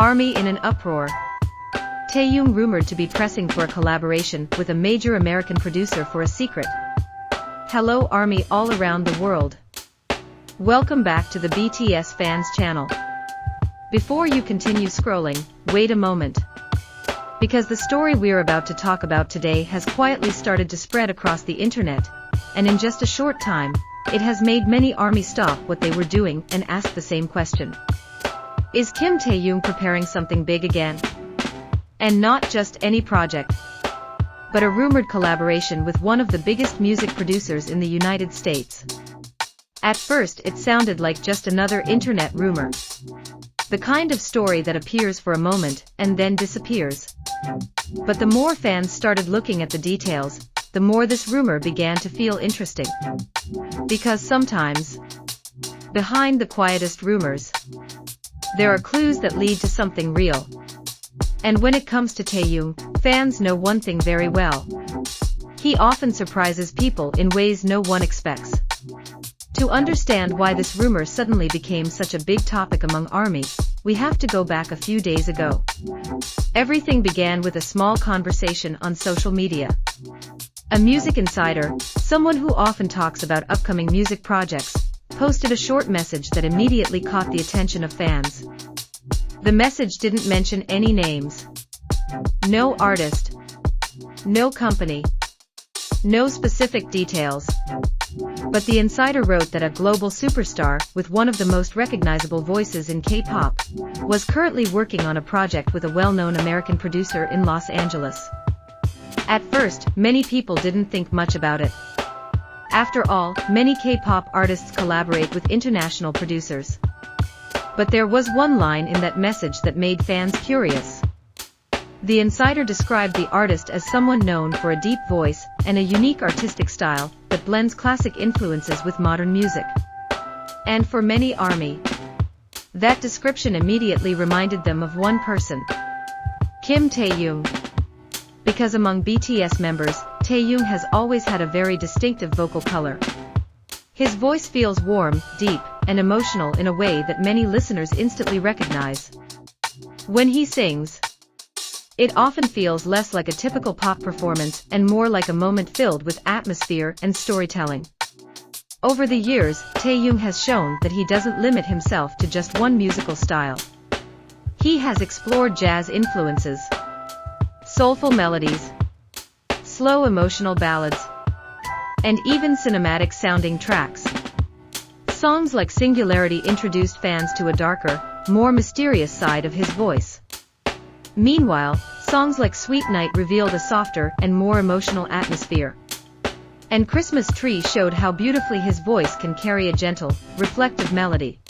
ARMY in an uproar. Taehyung rumored to be pressing for a collaboration with a major American producer for a secret. Hello ARMY all around the world. Welcome back to the BTS fans channel. Before you continue scrolling, wait a moment. Because the story we're about to talk about today has quietly started to spread across the internet, and in just a short time, it has made many ARMY stop what they were doing and ask the same question. Is Kim Taehyung preparing something big again? And not just any project, but a rumored collaboration with one of the biggest music producers in the United States. At first it sounded like just another internet rumor. The kind of story that appears for a moment and then disappears. But the more fans started looking at the details, the more this rumor began to feel interesting. Because sometimes, behind the quietest rumors, there are clues that lead to something real. And when it comes to Taehyung, fans know one thing very well. He often surprises people in ways no one expects. To understand why this rumor suddenly became such a big topic among ARMY, we have to go back a few days ago. Everything began with a small conversation on social media. A music insider, someone who often talks about upcoming music projects, posted a short message that immediately caught the attention of fans. The message didn't mention any names. No artist. No company. No specific details. But the insider wrote that a global superstar, with one of the most recognizable voices in K-pop, was currently working on a project with a well-known American producer in Los Angeles. At first, many people didn't think much about it. After all, many K-pop artists collaborate with international producers. But there was one line in that message that made fans curious. The insider described the artist as someone known for a deep voice and a unique artistic style that blends classic influences with modern music. And for many ARMY, that description immediately reminded them of one person: Kim Taehyung. Because among BTS members, Taehyung has always had a very distinctive vocal color. His voice feels warm, deep, and emotional in a way that many listeners instantly recognize. When he sings, it often feels less like a typical pop performance and more like a moment filled with atmosphere and storytelling. Over the years, Taehyung has shown that he doesn't limit himself to just one musical style. He has explored jazz influences, soulful melodies, slow emotional ballads, and even cinematic-sounding tracks. Songs like Singularity introduced fans to a darker, more mysterious side of his voice. Meanwhile, songs like Sweet Night revealed a softer and more emotional atmosphere. And Christmas Tree showed how beautifully his voice can carry a gentle, reflective melody.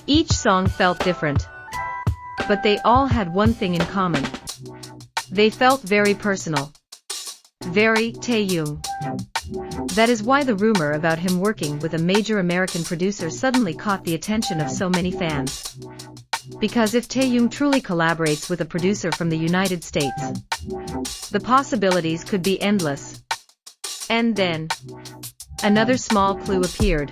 Each song felt different. But they all had one thing in common. They felt very personal. Very Taehyung. That is why the rumor about him working with a major American producer suddenly caught the attention of so many fans. Because if Taehyung truly collaborates with a producer from the United States, the possibilities could be endless. And then, another small clue appeared.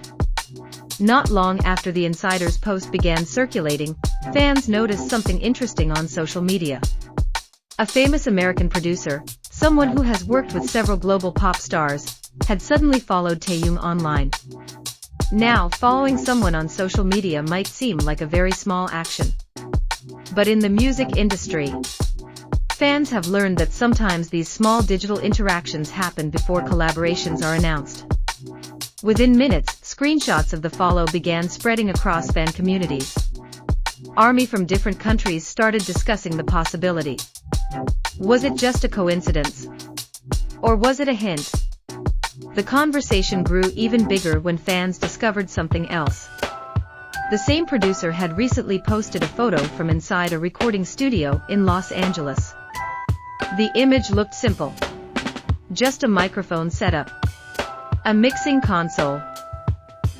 Not long after the insider's post began circulating, fans noticed something interesting on social media. A famous American producer, someone who has worked with several global pop stars, had suddenly followed Taehyung online. Now, following someone on social media might seem like a very small action. But in the music industry, fans have learned that sometimes these small digital interactions happen before collaborations are announced. Within minutes, screenshots of the follow began spreading across fan communities. ARMY from different countries started discussing the possibility. Was it just a coincidence? Or was it a hint? The conversation grew even bigger when fans discovered something else. The same producer had recently posted a photo from inside a recording studio in Los Angeles. The image looked simple. Just a microphone setup, a mixing console,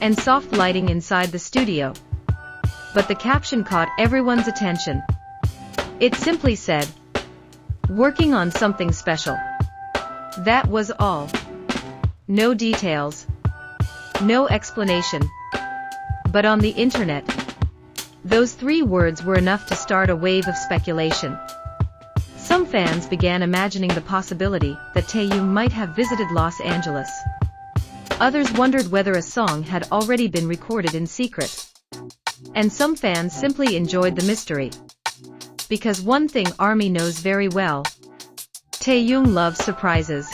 and soft lighting inside the studio. But the caption caught everyone's attention. It simply said, "Working on something special." That was all. No details. No explanation. But on the internet, Those 3 words were enough to start a wave of speculation. Some fans began imagining the possibility that Taehyung might have visited Los Angeles. Others wondered whether a song had already been recorded in secret. And some fans simply enjoyed the mystery. Because one thing ARMY knows very well: Taehyung loves surprises.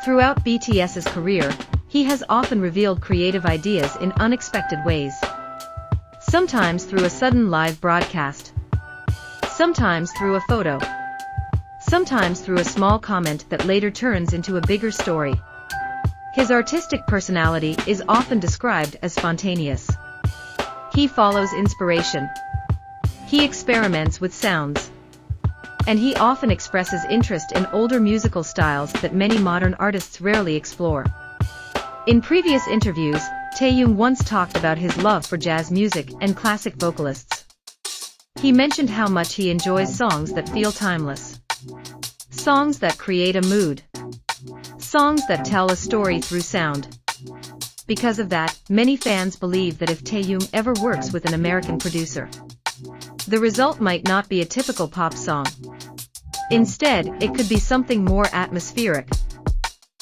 Throughout BTS's career, he has often revealed creative ideas in unexpected ways. Sometimes through a sudden live broadcast. Sometimes through a photo. Sometimes through a small comment that later turns into a bigger story. His artistic personality is often described as spontaneous. He follows inspiration. He experiments with sounds. And he often expresses interest in older musical styles that many modern artists rarely explore. In previous interviews, Taehyung once talked about his love for jazz music and classic vocalists. He mentioned how much he enjoys songs that feel timeless. Songs that create a mood. Songs that tell a story through sound. Because of that, many fans believe that if Taehyung ever works with an American producer, the result might not be a typical pop song. Instead, it could be something more atmospheric.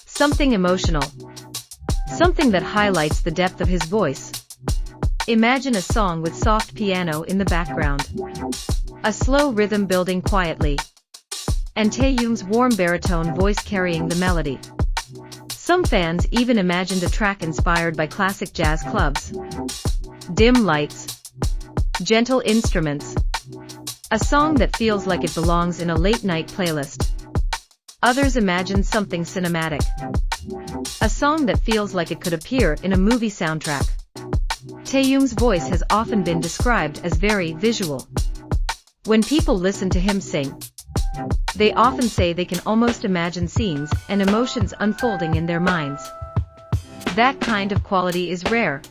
Something emotional. Something that highlights the depth of his voice. Imagine a song with soft piano in the background. A slow rhythm building quietly. And Taehyung's warm baritone voice carrying the melody. Some fans even imagined a track inspired by classic jazz clubs. Dim lights. Gentle instruments. A song that feels like it belongs in a late-night playlist. Others imagined something cinematic. A song that feels like it could appear in a movie soundtrack. Taehyung's voice has often been described as very visual. When people listen to him sing, they often say they can almost imagine scenes and emotions unfolding in their minds. That kind of quality is rare.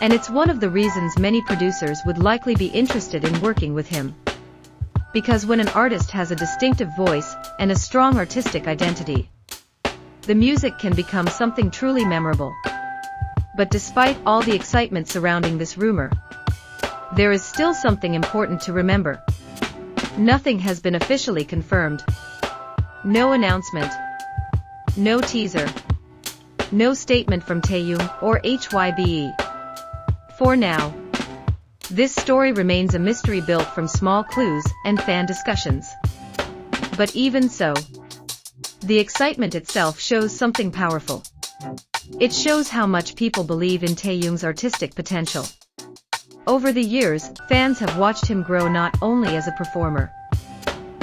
And it's one of the reasons many producers would likely be interested in working with him. Because when an artist has a distinctive voice and a strong artistic identity, the music can become something truly memorable. But despite all the excitement surrounding this rumor, there is still something important to remember. Nothing has been officially confirmed. No announcement. No teaser. No statement from Taehyung or HYBE. For now, this story remains a mystery built from small clues and fan discussions. But even so, the excitement itself shows something powerful. It shows how much people believe in Taehyung's artistic potential. Over the years, fans have watched him grow not only as a performer,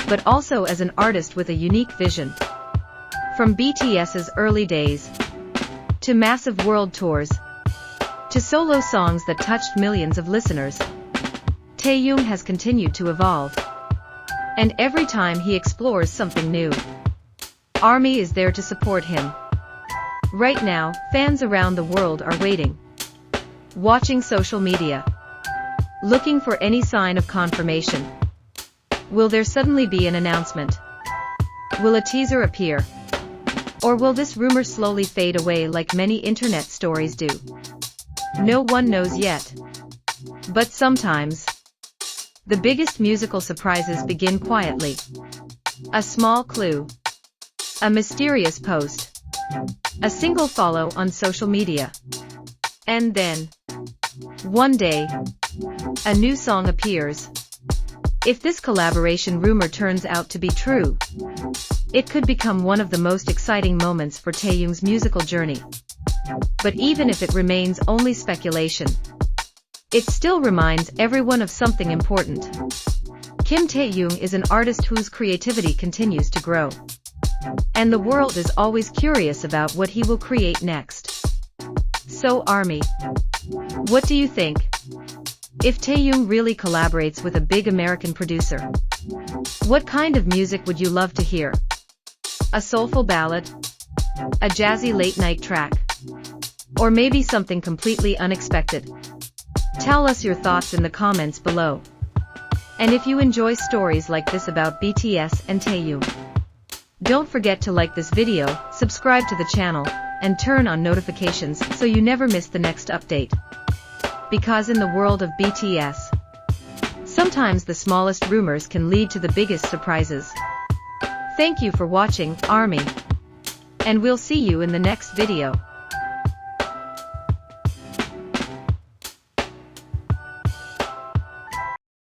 but also as an artist with a unique vision. From BTS's early days, to massive world tours, to solo songs that touched millions of listeners, Taehyung has continued to evolve. And every time he explores something new, ARMY is there to support him. Right now, fans around the world are waiting, watching social media, looking for any sign of confirmation. Will there suddenly be an announcement? Will a teaser appear? Or will this rumor slowly fade away like many internet stories do? No one knows yet. But sometimes, the biggest musical surprises begin quietly. A small clue. A mysterious post. A single follow on social media. And then, one day, a new song appears. If this collaboration rumor turns out to be true, it could become one of the most exciting moments for Taehyung's musical journey. But even if it remains only speculation, it still reminds everyone of something important. Kim Taehyung is an artist whose creativity continues to grow. And the world is always curious about what he will create next. So ARMY, what do you think? If Taehyung really collaborates with a big American producer, what kind of music would you love to hear? A soulful ballad? A jazzy late-night track? Or maybe something completely unexpected? Tell us your thoughts in the comments below. And if you enjoy stories like this about BTS and Taehyung, don't forget to like this video, subscribe to the channel, and turn on notifications so you never miss the next update. Because in the world of BTS, Sometimes the smallest rumors can lead to the biggest surprises. Thank you for watching, ARMY. And we'll see you in the next video.